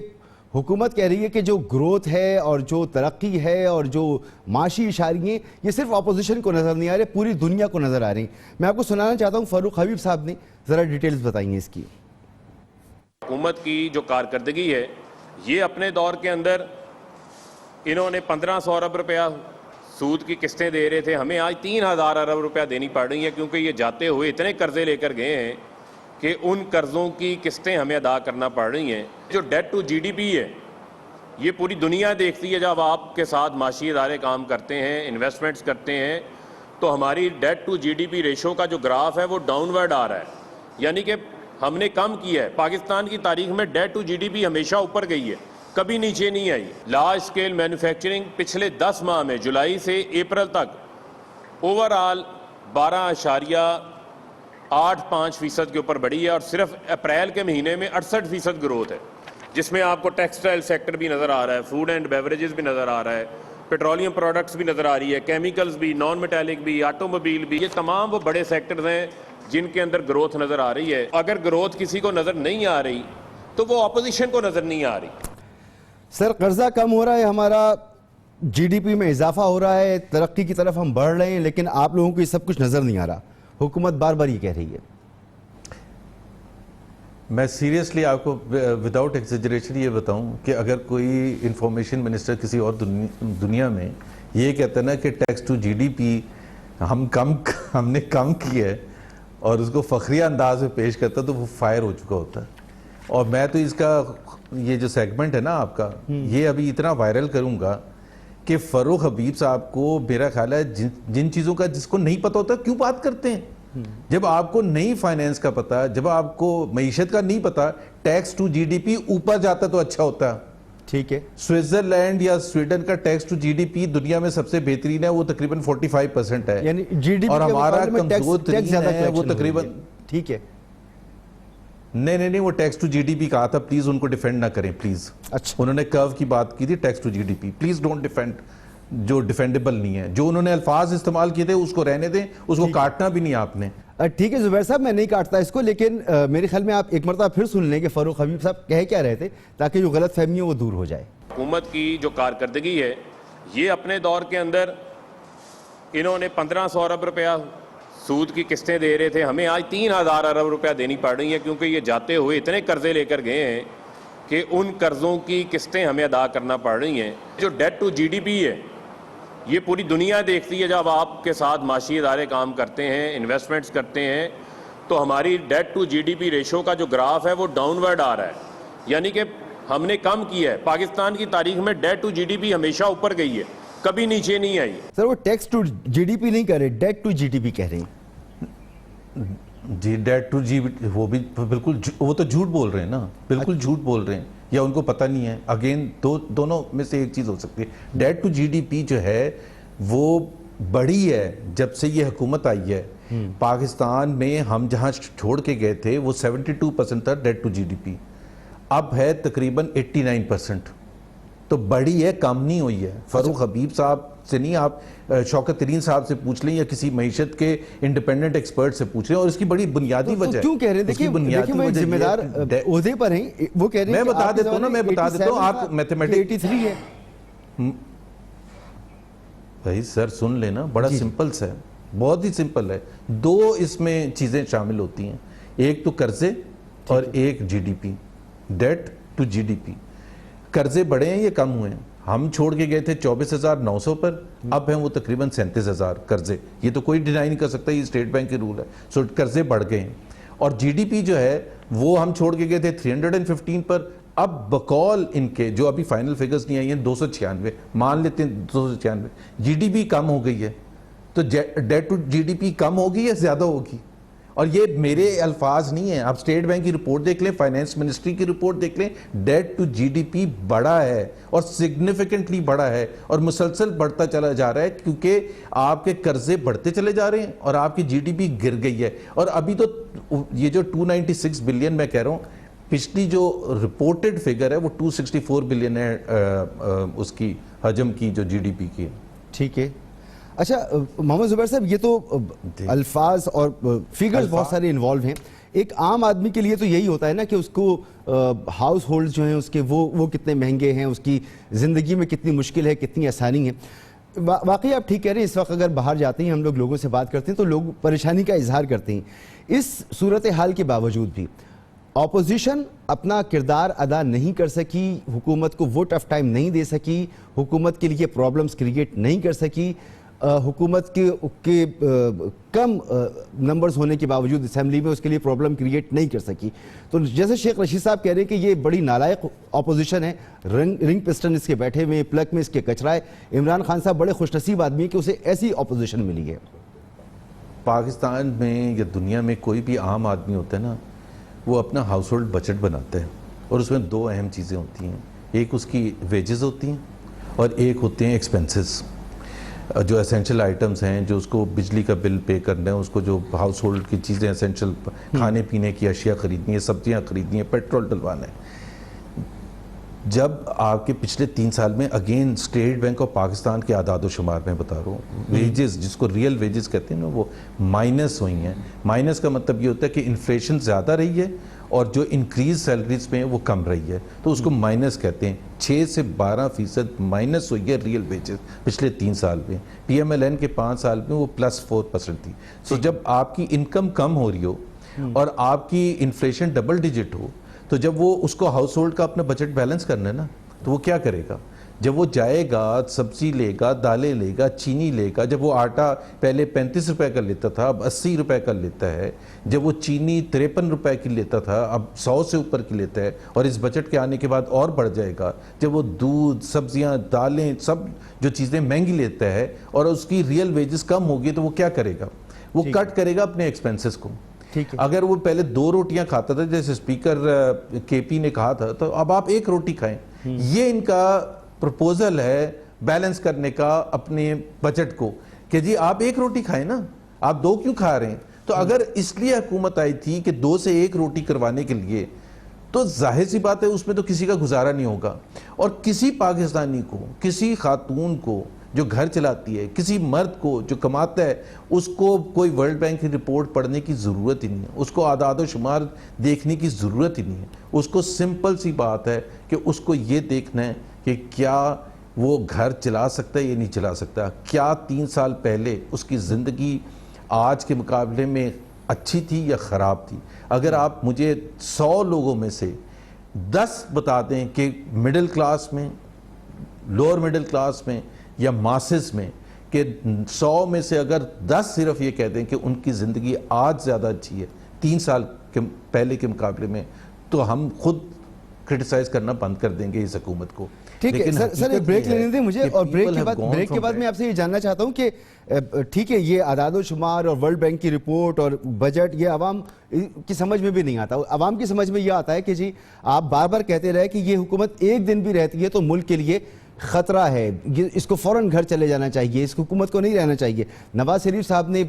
हुकूमत कह रही है कि जो ग्रोथ है और जो तरक्की है और जो माशी इशारियाँ, ये सिर्फ अपोजिशन को नज़र नहीं आ रहे, पूरी दुनिया को नज़र आ रही। मैं आपको सुनाना चाहता हूँ, फारूक हबीब साहब ने ज़रा डिटेल्स बताएंगे इसकी। हुकूमत की जो कारकर्दगी है, ये अपने दौर के अंदर इन्होंने 1500 अरब रुपया सूद की किस्तें दे रहे थे, हमें आज 3000 अरब रुपया देनी पड़ रही है, क्योंकि ये जाते हुए इतने कर्जे लेकर गए हैं कि उन कर्ज़ों की किस्तें हमें अदा करना पड़ रही हैं। जो डेट टू GDP है, ये पूरी दुनिया देखती है। जब आपके साथ माशी इदारे काम करते हैं, इन्वेस्टमेंट्स करते हैं, तो हमारी डेट टू GDP रेशो का जो ग्राफ है वो डाउनवर्ड आ रहा है, यानी कि हमने कम किया है। पाकिस्तान की तारीख में डेट टू GDP हमेशा ऊपर गई है, कभी नीचे नहीं आई। लार्ज स्केल मैन्युफैक्चरिंग पिछले 10 माह में जुलाई से अप्रैल तक ओवरऑल 12.85% के ऊपर बढ़ी है, और सिर्फ अप्रैल के महीने में 68% ग्रोथ है। जिसमें आपको टेक्सटाइल सेक्टर भी नज़र आ रहा है, फूड एंड बेवरेजेस भी नज़र आ रहा है, पेट्रोलियम प्रोडक्ट्स भी नज़र आ रही है, केमिकल्स भी, नॉन मेटालिक भी, ऑटोमोबाइल भी। ये तमाम वो बड़े सेक्टर्स हैं जिनके अंदर ग्रोथ नज़र आ रही है। अगर ग्रोथ किसी को नज़र नहीं आ रही तो वो ऑपोजिशन को नज़र नहीं आ रही। सर, कर्जा कम हो रहा है, हमारा जीडीपी में इजाफा हो रहा है, तरक्की की तरफ हम बढ़ रहे हैं, लेकिन आप लोगों को ये सब कुछ नजर नहीं आ रहा। हुकूमत बार बार ये कह रही है। मैं सीरियसली आपको विदाउट एक्सेजरेशन ये बताऊं कि अगर कोई इंफॉर्मेशन मिनिस्टर किसी और दुनिया में ये कहता है ना कि टैक्स टू जीडीपी हमने कम किया है और उसको फखरिया अंदाज में पेश करता तो वो फायर हो चुका होता है। और मैं तो इसका ये जो सेगमेंट है ना आपका, ये अभी इतना वायरल करूंगा कि फरूख हबीब साहब को मेरा ख्याल है जिन चीज़ों का जिसको नहीं पता होता क्यों बात करते हैं। जब आपको नहीं फाइनेंस का पता, जब आपको मईशत का नहीं पता, टैक्स टू जीडीपी ऊपर जाता तो अच्छा होता। ठीक है, स्विट्जरलैंड या स्वीडन का टैक्स टू जीडीपी दुनिया में सबसे बेहतरीन है, वो तकरीबन 45% है, यानी जीडीपी और हमारा कमजोर तरीन है वो तकरीबन। तकरीबन। ठीक है, नहीं, वो टैक्स टू जीडीपी कहा था, प्लीज उनको डिफेंड ना करें प्लीज। अच्छा, उन्होंने कर्व की बात की थी, tax to GDP, please don't defend जो डिफेंडेबल नहीं है। जो उन्होंने अल्फाज इस्तेमाल किए थे उसको रहने दें, उसको काटना भी नहीं आपने। ठीक है जुबैर साहब, मैं नहीं काटता इसको, लेकिन मेरे ख्याल में आप एक मरतबा फिर सुन लें कि फरूख हबीब साहब कह क्या रहे थे, ताकि जो गलत फहमी है वो दूर हो जाए। हुकूमत की जो कारकर्दगी है, ये अपने दौर के अंदर इन्होंने 1500 अरब रुपया सूद की किस्तें दे रहे थे, हमें आज 3000 अरब रुपया देनी पड़ रही है, क्योंकि ये जाते हुए इतने कर्जे लेकर गए हैं कि उन कर्जों की किस्तें हमें अदा करना पड़ रही हैं। जो डेट टू जीडीपी है, ये पूरी दुनिया देखती है। जब आपके साथ माशी इदारे काम करते हैं, इन्वेस्टमेंट्स करते हैं, तो हमारी डेट टू जीडीपी रेशो का जो ग्राफ है वो डाउनवर्ड आ रहा है, यानी कि हमने कम किया है। पाकिस्तान की तारीख में डेट टू जीडीपी हमेशा ऊपर गई है, कभी नीचे नहीं आई। सर, वो टैक्स टू जीडीपी नहीं कह रहे, डेट टू जीडीपी कह रहे हैं। जी, डेट टू जीडीपी वो भी बिल्कुल, वो तो झूठ बोल रहे हैं ना, बिल्कुल झूठ बोल रहे हैं, या उनको पता नहीं है। अगेन दोनों में से एक चीज हो सकती है। डेट टू जीडीपी जो है वो बढ़ी है जब से ये हुकूमत आई है। पाकिस्तान में हम जहां छोड़ के गए थे वो 72% था डेट टू जीडीपी, अब है तकरीबन 89%। तो बढ़ी है, कम नहीं हुई है। फरूख हबीब साहब से नहीं, आप शौकत तरीन साहब से पूछ लें या किसी मईशत के इंडिपेंडेंट एक्सपर्ट से पूछ लें, और इसकी बड़ी बुनियादी वजह क्यों कह रहे हैं? देखिए वो एक जिम्मेदार ओहदे पर हैं, वो कह रहे हैं। मैं बता देता हूं ना, मैं बता देता हूं, आप मैथमेटिक्स 83 है भाई सर, सुन लेना, बड़ा सिंपल सा है, बहुत ही सिंपल है। दो इसमें चीजें शामिल होती हैं, एक तो कर्जे और एक जीडीपी, डेट टू जीडीपी। कर्जे बढ़े हैं, ये कम हुए हैं। हम छोड़ के गए थे 24,900 पर, अब हैं वो तकरीबन 37,000 कर्जे। ये तो कोई डिनाई नहीं कर सकता, ये स्टेट बैंक के रूल है। सो कर्जे बढ़ गए हैं। और जीडीपी जो है वो हम छोड़ के गए थे 315 पर, अब बकौल इनके जो अभी फाइनल फिगर्स नहीं आई हैं 296, मान लेते हैं 296, जीडीपी कम हो गई है। तो डेट टू जीडीपी कम होगी या ज्यादा होगी? और ये मेरे अल्फाज नहीं है, आप स्टेट बैंक की रिपोर्ट देख लें, फाइनेंस मिनिस्ट्री की रिपोर्ट देख लें, डेट टू जीडीपी बढ़ा है और सिग्निफिकेंटली बढ़ा है और मुसलसल बढ़ता चला जा रहा है, क्योंकि आपके कर्जे बढ़ते चले जा रहे हैं और आपकी जीडीपी गिर गई है। और अभी तो ये जो 296 बिलियन मैं कह रहा हूँ, पिछली जो रिपोर्टेड फिगर है वो 264 बिलियन है उसकी हजम की जो जीडीपी की है। ठीक है। अच्छा मोहम्मद जुबैर साहब, ये तो अल्फाज और फिगर्स बहुत सारे इन्वॉल्व हैं। एक आम आदमी के लिए तो यही होता है ना कि उसको हाउस होल्ड जो हैं उसके वो कितने महंगे हैं, उसकी ज़िंदगी में कितनी मुश्किल है, कितनी आसानी है। वाकई आप ठीक कह रहे हैं। इस वक्त अगर बाहर जाते हैं, हम लोग लोगों से बात करते हैं तो लोग परेशानी का इजहार करते हैं। इस सूरत हाल के बावजूद भी ऑपोजिशन अपना किरदार अदा नहीं कर सकी, हुकूमत को वो टफ टाइम नहीं दे सकी, हुकूमत के लिए प्रॉब्लम्स क्रिएट नहीं कर सकी। हुकूमत के कम नंबर्स होने के बावजूद असेंबली में उसके लिए प्रॉब्लम क्रिएट नहीं कर सकी। तो जैसे शेख रशीद साहब कह रहे हैं कि ये बड़ी नालायक ऑपोजिशन है, रिंग पिस्टन इसके बैठे हुए, प्लग में इसके कचरा है। इमरान खान साहब बड़े खुशनसीब आदमी है कि उसे ऐसी ऑपोजिशन मिली है। पाकिस्तान में या दुनिया में कोई भी आम आदमी होता है ना, वो अपना हाउस होल्ड बजट बनाता है और उसमें दो अहम चीज़ें होती हैं, एक उसकी वेजेस होती हैं और एक होते हैं एक्सपेंसेस, जो एसेंशियल आइटम्स हैं, जो उसको बिजली का बिल पे करना है, उसको जो हाउस होल्ड की चीज़ें एसेंशियल खाने पीने की अशिया ख़रीदनी है, सब्जियां ख़रीदनी है, पेट्रोल डलवाना है। जब आपके पिछले 3 साल में again state bank of Pakistan के आदाद शुमार में बता रहा हूँ, वेजेस जिसको रियल वेजेस कहते हैं ना, वो माइनस हुई हैं। माइनस का मतलब ये होता है कि इन्फ्लेशन ज़्यादा रही है और जो इंक्रीज सैलरीज में है वो कम रही है, तो उसको माइनस कहते हैं। 6 से 12% माइनस हुई है रियल वेजेस पिछले 3 साल में। PMLN के 5 साल में वो +4% थी। सो जब आपकी इनकम कम हो रही हो और आपकी इन्फ्लेशन डबल डिजिट हो, तो जब वो उसको हाउस होल्ड का अपना बजट बैलेंस करना है ना, तो वो क्या करेगा? जब वो जाएगा सब्जी लेगा, दालें लेगा, चीनी लेगा, जब वो आटा पहले 35 रुपए का लेता था अब 80 रुपए का लेता है, जब वो चीनी 53 रुपए की लेता था अब 100 से ऊपर की लेता है, और इस बजट के आने के बाद और बढ़ जाएगा, जब वो दूध, सब्जियां, दालें, सब जो चीज़ें महंगी लेता है और उसकी रियल वेजेस कम होगी, तो वो क्या करेगा? वो कट करेगा अपने एक्सपेंसेस को। अगर वो पहले 2 रोटियां खाता था, जैसे स्पीकर KP ने कहा था, तो अब आप 1 रोटी खाएं। ये इनका प्रपोजल है बैलेंस करने का अपने बजट को, कि जी आप 1 रोटी खाएं ना, आप 2 क्यों खा रहे हैं? तो अगर इसलिए हुकूमत आई थी कि 2 से 1 रोटी करवाने के लिए, तो जाहिर सी बात है उसमें तो किसी का गुजारा नहीं होगा। और किसी पाकिस्तानी को, किसी खातून को जो घर चलाती है, किसी मर्द को जो कमाता है, उसको कोई वर्ल्ड बैंक की रिपोर्ट पढ़ने की ज़रूरत ही नहीं है, उसको आदाद शुमार देखने की ज़रूरत ही नहीं है। उसको सिंपल सी बात है कि उसको ये देखना है कि क्या वो घर चला सकता है या नहीं चला सकता, क्या 3 साल पहले उसकी ज़िंदगी आज के मुकाबले में अच्छी थी या ख़राब थी। अगर आप मुझे 100 लोगों में से 10 बता दें कि मिडिल क्लास में, लोअर मिडिल क्लास में या मासेस में, कि 100 में से अगर 10 सिर्फ ये कह दें कि उनकी ज़िंदगी आज ज़्यादा अच्छी है 3 साल के पहले के मुकाबले में, तो हम खुद क्रिटिसाइज करना बंद कर देंगे इस हुकूमत को। ठीक है सर एक ब्रेक लेने दें मुझे, और ब्रेक के बाद मैं आपसे ये जानना चाहता हूँ कि ठीक है, ये आदाद शुमार और वर्ल्ड बैंक की रिपोर्ट और बजट, ये आवाम की समझ में भी नहीं आता। आवाम की समझ में ये आता है कि जी आप बार बार कहते रहे कि ये हुकूमत एक दिन भी रहती है तो मुल्क के लिए खतरा है, इसको फौरन घर चले जाना चाहिए, इस हुकूमत को नहीं रहना चाहिए। नवाज शरीफ साहब ने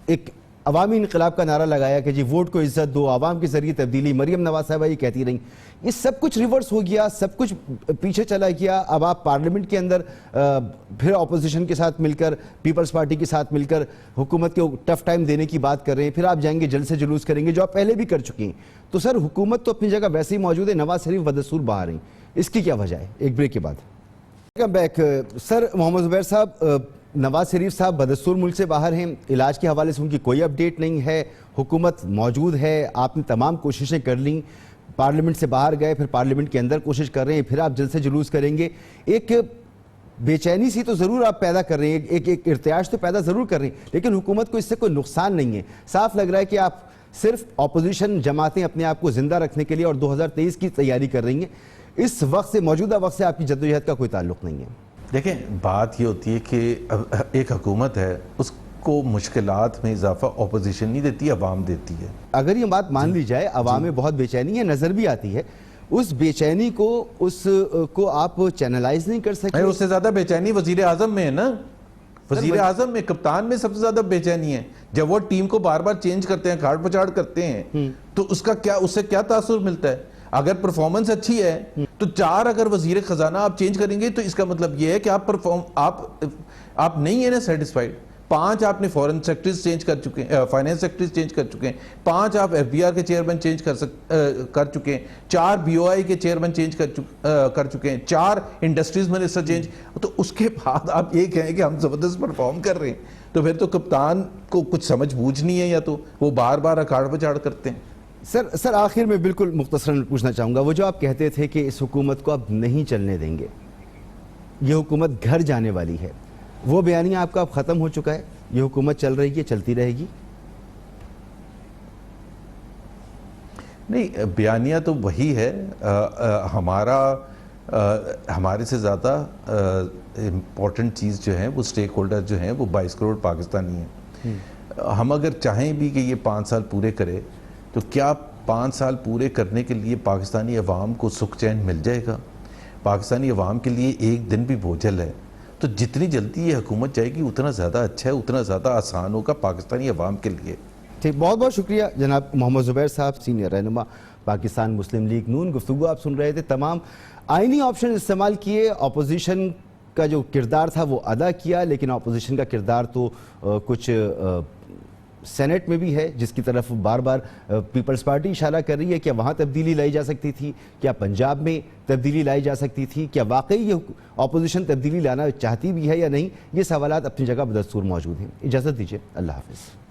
एक अवामी इनकलाब का नारा लगाया कि जी वोट को इज्जत दो, आवाम के जरिए तब्दीली। मरियम नवाज साहबा ये कहती रही। ये सब कुछ रिवर्स हो गया, सब कुछ पीछे चला गया। अब आप पार्लियामेंट के अंदर फिर अपोजिशन के साथ मिलकर, पीपल्स पार्टी के साथ मिलकर हुकूमत को टफ टाइम देने की बात कर रहे हैं। फिर आप जाएंगे जलसे जुलूस करेंगे, जो आप पहले भी कर चुके हैं। तो सर हुकूमत तो अपनी जगह वैसे ही मौजूद है, नवाज शरीफ बदसूर बाहर हैं, इसकी क्या वजह है? एक ब्रेक के बाद welcome back. Sir Mohammad Zubair sahab, Nawaz शरीफ साहब बदस्तूर मुल्क से बाहर हैं, इलाज के हवाले से उनकी कोई अपडेट नहीं है, हुकूमत मौजूद है, आपने तमाम कोशिशें कर ली, पार्लियामेंट से बाहर गए, फिर पार्लियामेंट के अंदर कोशिश कर रहे हैं, फिर आप जलसे जुलूस करेंगे। एक बेचैनी सी तो ज़रूर आप पैदा कर रहे हैं, एक इर्तियाश तो पैदा ज़रूर कर रहे हैं, लेकिन हुकूमत को इससे कोई नुकसान नहीं है। साफ लग रहा है कि आप सिर्फ अपोजिशन जमातें अपने आप को जिंदा रखने के लिए और 2023 की तैयारी कर रही हैं। इस वक्त से, मौजूदा वक्त से आपकी जद्दोजहद का कोई ताल्लुक नहीं है। देखें, बात ये होती है कि एक हुकूमत है, उसको मुश्किलात में इजाफा अपोजिशन नहीं देती, अवाम देती है। अगर ये बात मान ली जाए, अवाम में बहुत बेचैनी है, नज़र भी आती है, उस बेचैनी को उसको आप चैनलाइज नहीं कर सकते? उससे ज़्यादा बेचैनी वज़ीर आज़म में है ना, वज़ीर आज़म में, कप्तान में सबसे ज़्यादा बेचैनी है। जब वो टीम को बार बार चेंज करते हैं, काट पचाड़ करते हैं, तो उसका क्या, उससे क्या तासुर मिलता है? अगर परफॉर्मेंस अच्छी है तो 4 अगर वजीर खजाना आप चेंज करेंगे, तो इसका मतलब यह है कि आप नहीं है ना सेटिस्फाइड। 5 आपने फॉरेन सेक्रेटरीज चेंज कर चुके हैं, फाइनेंस सेक्रेटरीज चेंज कर चुके हैं, 5 आप FBR के चेयरमैन चेंज कर चुके हैं, 4 BOI के चेयरमैन चेंज कर चुके हैं, 4 इंडस्ट्रीज मिनिस्टर चेंज। तो उसके बाद आप ये कहें कि हम जबरदस्त परफॉर्म कर रहे हैं, तो फिर तो कप्तान को कुछ समझ बूझ नहीं है, या तो वो बार बार अकाड़ पचाड़ करते हैं। सर आखिर में बिल्कुल मुख्तसरन पूछना चाहूँगा, वो जो आप कहते थे कि इस हुकूमत को अब नहीं चलने देंगे, ये हुकूमत घर जाने वाली है, वो बयानिया आपका अब ख़त्म हो चुका है? ये हुकूमत चल रही है, चलती रहेगी? नहीं, बयानिया तो वही है। हमारे से ज़्यादा इम्पोर्टेंट चीज़ जो है वो स्टेक होल्डर जो हैं वो 22 करोड़ पाकिस्तानी हैं। हम अगर चाहें भी कि ये 5 साल पूरे करे, तो क्या 5 साल पूरे करने के लिए पाकिस्तानी अवाम को सुख चैन मिल जाएगा? पाकिस्तानी अवाम के लिए एक दिन भी बोझल है। तो जितनी जल्दी ये हुकूमत जाएगी उतना ज़्यादा अच्छा है, उतना ज़्यादा आसान होगा पाकिस्तानी अवाम के लिए। ठीक, बहुत बहुत शुक्रिया जनाब मोहम्मद ज़ुबैर साहब, सीनियर रहनुमा पाकिस्तान मुस्लिम लीग नून। गुफ्तगू आप सुन रहे थे, तमाम आइनी ऑप्शन इस्तेमाल किए, अपोजिशन का जो किरदार था वो अदा किया, लेकिन अपोजिशन का किरदार तो कुछ सेनेट में भी है जिसकी तरफ बार बार पीपल्स पार्टी इशारा कर रही है। क्या वहाँ तब्दीली लाई जा सकती थी? क्या पंजाब में तब्दीली लाई जा सकती थी? क्या वाकई ये अपोजिशन तब्दीली लाना चाहती भी है या नहीं? ये सवालात अपनी जगह बदस्तूर मौजूद हैं। इजाज़त दीजिए, अल्लाह हाफ़िज़।